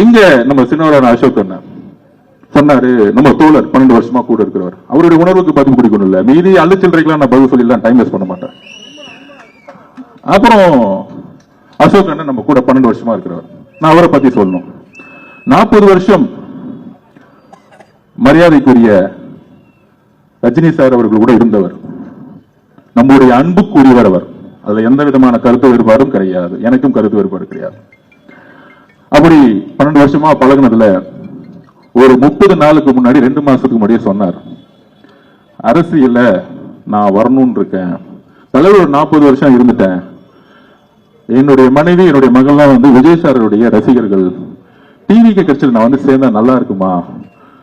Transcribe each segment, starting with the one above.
இங்க நம்ம சின்னவரான அசோக் அண்ணன் சொன்னாரு, நம்ம தோழர் 12 வருஷமா கூட இருக்கிறவர், அவருடைய உணர்வுக்கு பதில் பிடிக்கணும் இல்ல, மீதி அள்ளுச்சில்றைக்கெல்லாம் நான் பதில் சொல்லிடலாம், டைம் வேஸ்ட் பண்ண மாட்டேன். அப்புறம் அசோக் அண்ணன் நம்ம கூட 12 வருஷமா இருக்கிறவர், நான் அவரை பத்தி சொல்லணும். 40 வருஷம் மரியாதைக்குரிய ரஜினி சார் அவர்கள் கூட இருந்தவர், நம்முடைய அன்புக்குரியவர் அவர். அதுல எந்த விதமான கருத்து வேறுபாடும் கிடையாது, எனக்கும் கருத்து வேறுபாடு கிடையாது. அப்படி 12 வருஷமா பழகினதுல ஒரு 30 நாளுக்கு முன்னாடி 2 மாசத்துக்கு முன்னாடியே சொன்னார், அரசியல்ல நான் வரணும்னு இருக்கேன், தலைவர் 40 வருஷம் இருந்துட்டேன், என்னுடைய மனைவி என்னுடைய மகள்லாம் விஜய் சாருடைய ரசிகர்கள், டிவிக்கு கட்சியில் நான் சேர்ந்தா நல்லா இருக்குமா,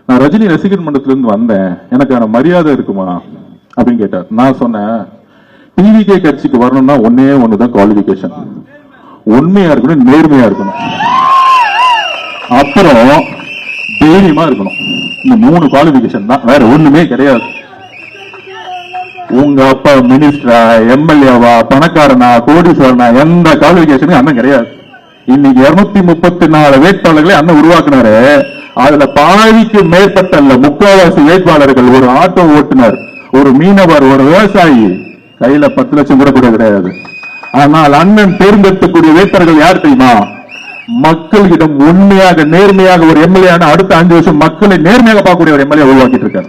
நான் ரஜினி ரசிகர் மன்றத்திலிருந்து வந்தேன், எனக்கான மரியாதை இருக்குமா அப்படின்னு கேட்டார். நான் சொன்னேன், டிவிகே கட்சிக்கு வரணும்னா ஒன்னே ஒண்ணுதான் குவாலிபிகேஷன், உண்மையா இருக்கணும், நேர்மையா இருக்கணும், அப்புறம் தைரியமா இருக்கணும். இந்த 3 குவாலிபிகேஷன் தான், வேற ஒண்ணுமே கிடையாது. உங்க அப்பா மினிஸ்டரா, எம்எல்ஏவா, பணக்காரனா, கோடீஸ்வரனா, எந்த குவாலிபிகேஷனும் அண்ணன் கிடையாது. இன்னைக்கு 234 வேட்பாளர்களை அண்ணன் உருவாக்குனாரு. அதுல பாதிக்கு மேற்பட்ட அல்ல, 3/4 வேட்பாளர்கள் ஒரு ஆட்டோ ஓட்டுநர், ஒரு மீனவர், ஒரு விவசாயி, கையில 10 லட்சம் கூட கிடையாது. ஆனால் அண்ணன் தேர்ந்தெடுக்கக்கூடிய வேட்பாளர்கள் யார் தெரியுமா? மக்களிடம் உண்மையாக நேர்மையாக ஒரு எம்எல்ஏ, அடுத்த 5 வருஷம் மக்களை நேர்மையாக பார்க்கக்கூடிய ஒரு எம்எல்ஏ உருவாக்கிட்டு இருக்காரு.